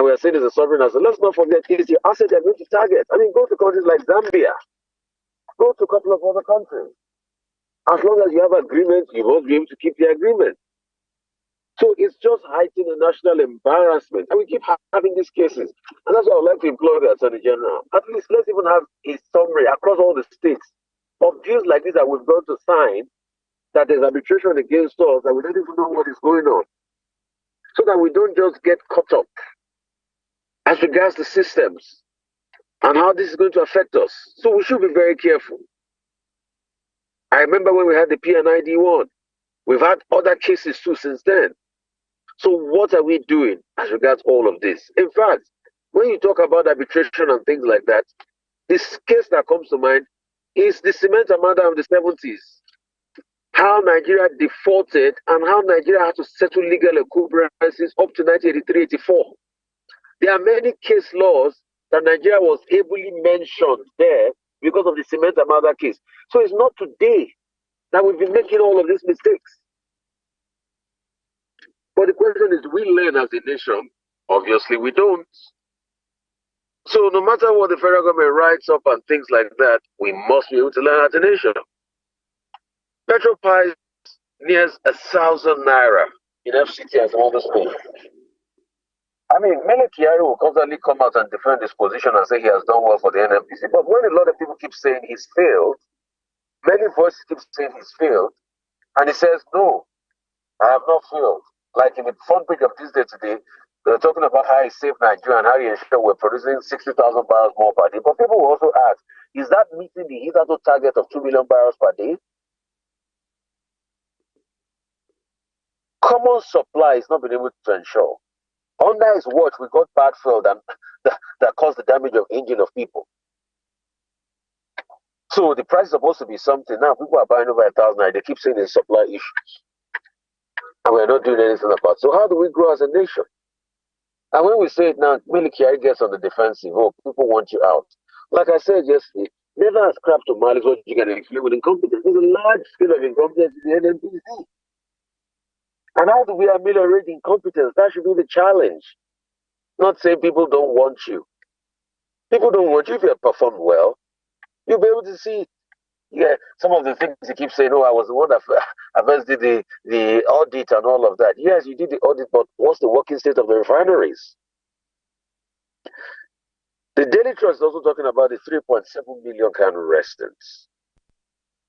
and we are saying it's a sovereign asset. Let's not forget it's your asset they're going to target. I mean, go to countries like Zambia, go to a couple of other countries. As long as you have agreement, you must be able to keep the agreement. So it's just heightening the national embarrassment. And we keep having these cases. And that's why I would like to implore the Attorney General. At least let's even have a summary across all the states of deals like this that we've gone to sign, that there's arbitration against us, that we don't even know what is going on. So that we don't just get caught up as regards the systems and how this is going to affect us. So we should be very careful. I remember when we had the PNID one. We've had other cases too since then. So what are we doing as regards all of this? In fact, when you talk about arbitration and things like that, this case that comes to mind is the cement armada of the 70s. How Nigeria defaulted and how Nigeria had to settle legal encumbrances up to 1983-84. There are many case laws that Nigeria was ably mentioned there because of the cement armada case. So it's not today that we've been making all of these mistakes. But the question is, do we learn as a nation? Obviously, we don't. So no matter what the federal government writes up and things like that, we must be able to learn as a nation. Petrol price nears 1,000 naira in FCT as all this thing. I mean, Mele Kyari will constantly come out and defend his position and say he has done well for the NNPC. But when a lot of people keep saying he's failed, many voices keep saying he's failed, and he says, no, I have not failed. Like in the front page of this day today, they're talking about how he saved Nigeria and how he ensured we're producing 60,000 barrels more per day. But people will also ask, is that meeting the hitherto target of 2 million barrels per day? Common supply is not been able to ensure. Under his watch, we got bad fuel that caused the damage of engine of people. So the price is supposed to be something. Now people are buying over 1,000. They keep saying there's supply issues. And we're not doing anything about it. So how do we grow as a nation? And when we say it now, military gets on the defensive. Oh, people want you out. Like I said yesterday, never ascribe to malice what you can explain with incompetence. There's a large scale of incompetence in the NNPC. And how do we ameliorate incompetence? That should be the challenge. Not saying people don't want you. People don't want you if you have performed well. You'll be able to see, yeah, some of the things you keep saying, oh, I was the one that first did the audit and all of that. Yes, you did the audit, but what's the working state of the refineries? The Daily Trust is also talking about the 3.7 million kind of residents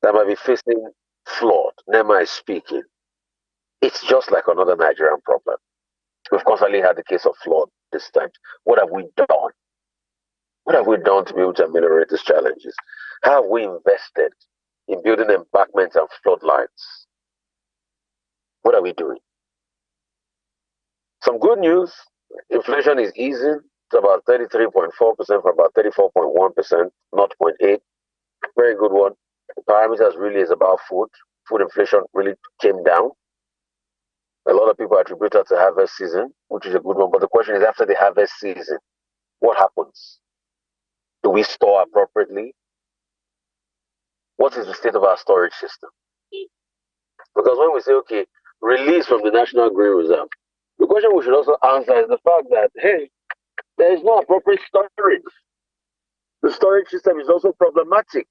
that might be facing flood. Nema is speaking. It's just like another Nigerian problem. We've constantly had the case of flood this time. What have we done? What have we done to be able to ameliorate these challenges? How have we invested in building embankments and floodlines? What are we doing? Some good news. Inflation is easing to about 33.4% from about 34.1%, 0.8. Very good one. The parameters really is about food. Food inflation really came down. A lot of people attribute that to harvest season, which is a good one. But the question is, after the harvest season, what happens? Do we store appropriately? What is the state of our storage system? Because when we say, okay, release from the National Grain Reserve, the question we should also answer is the fact that, hey, there is no appropriate storage. The storage system is also problematic.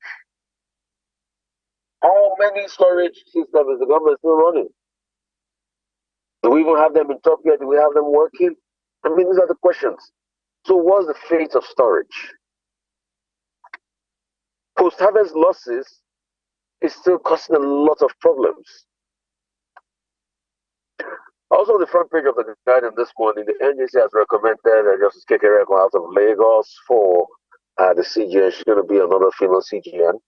How many storage systems is the government still running? Do we even have them in top gear? Do we have them working? I mean, these are the questions. So what's the fate of storage? Post-harvest losses is still causing a lot of problems. Also, the front page of the guidance this morning, the NGC has recommended Justice Kekere out of Lagos for the CGN. She's going to be another female CGN.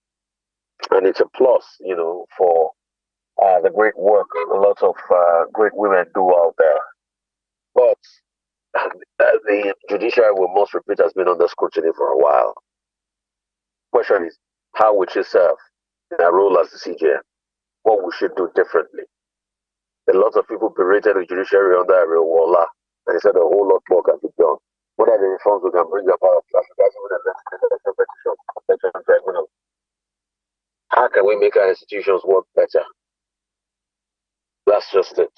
And it's a plus, you know, for the great work a lot of great women do out there. But the judiciary, we must repeat, has been under scrutiny for a while. Question is, how would she serve in her role as the CJN? What we should do differently? A lot of people berated the judiciary under Ariel Walla, and they said a whole lot more can be done. What are the reforms we can bring about tribunal? How can we make our institutions work better? That's just it.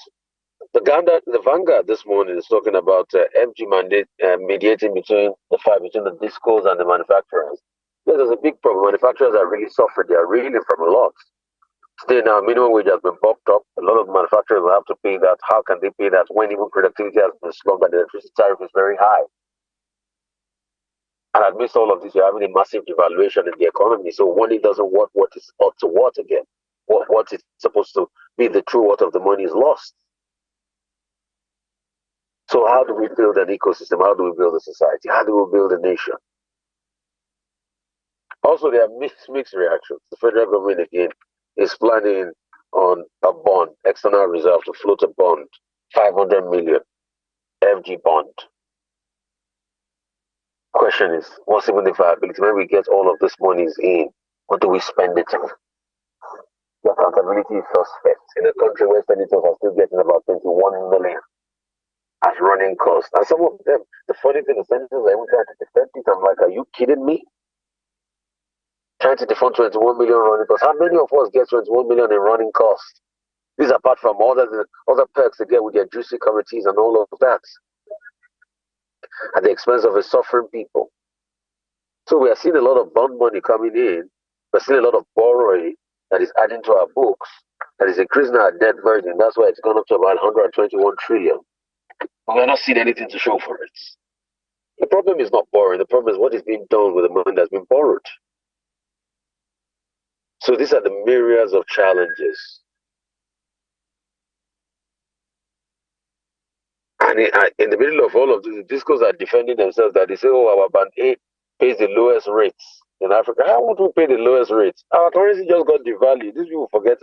The Vanguard this morning is talking about MG mandate mediating between the fight between the discos and the manufacturers. Yeah, there's a big problem. Manufacturers are really suffering. They are reeling from a lot. Today now, minimum wage has been bumped up. A lot of manufacturers will have to pay that. How can they pay that when even productivity has been slowed and the electricity tariff is very high? And amidst all of this, you're having a massive devaluation in the economy. So money doesn't work what is ought to what again? What is supposed to be the true worth of the money is lost. So how do we build an ecosystem? How do we build a society? How do we build a nation? Also, there are mixed reactions. The federal government again is planning on a bond, external reserve to float a bond, 500 million FG bond. Question is, what's even the viability? When we get all of this monies in, what do we spend it on? The accountability is suspect in a country where senators are still getting about 21 million as running costs. And some of them, the funny thing, the senators are even trying to defend it. I'm like, are you kidding me? Trying to defund 21 million running costs. How many of us get 21 million in running costs? These apart from other perks they get with their juicy committees and all of that. At the expense of a suffering people. So we are seeing a lot of bond money coming in. We're seeing a lot of borrowing that is adding to our books, that is increasing our debt burden. That's why it's gone up to about 121 trillion. But we're not seeing anything to show for it. The problem is not borrowing. The problem is what is being done with the money that's been borrowed. So these are the myriads of challenges. And in the middle of all of this, the discos are defending themselves that they say, oh, our band A pays the lowest rates in Africa. How would we pay the lowest rates? Our currency just got devalued. These people forget.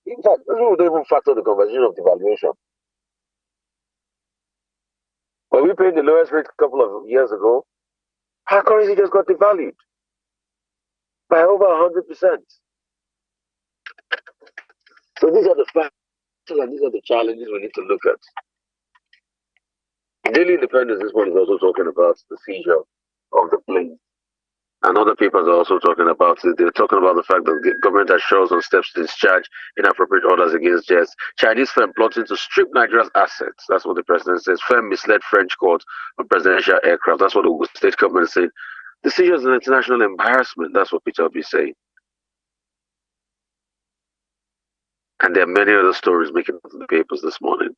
In fact, these people don't even factor the conversation of devaluation. When we paid the lowest rate a couple of years ago, our currency just got devalued by over 100%. So these are the factors and these are the challenges we need to look at. Daily Independence, this one is also talking about the seizure of the plane. And other papers are also talking about it. They're talking about the fact that the government has shown some steps to discharge inappropriate orders against jets. Chinese firm plotting to strip Nigeria's assets. That's what the president says. Firm misled French court on presidential aircraft. That's what the state government is saying. The seizure is an international embarrassment. That's what Peter will be saying. And there are many other stories making it to the papers this morning.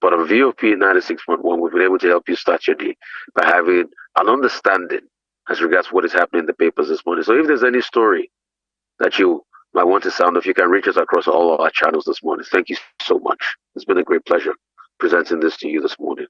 But on VOP 96.1, we've been able to help you start your day by having an understanding as regards what is happening in the papers this morning. So if there's any story that you might want to sound off, you can reach us across all of our channels this morning. Thank you so much. It's been a great pleasure presenting this to you this morning.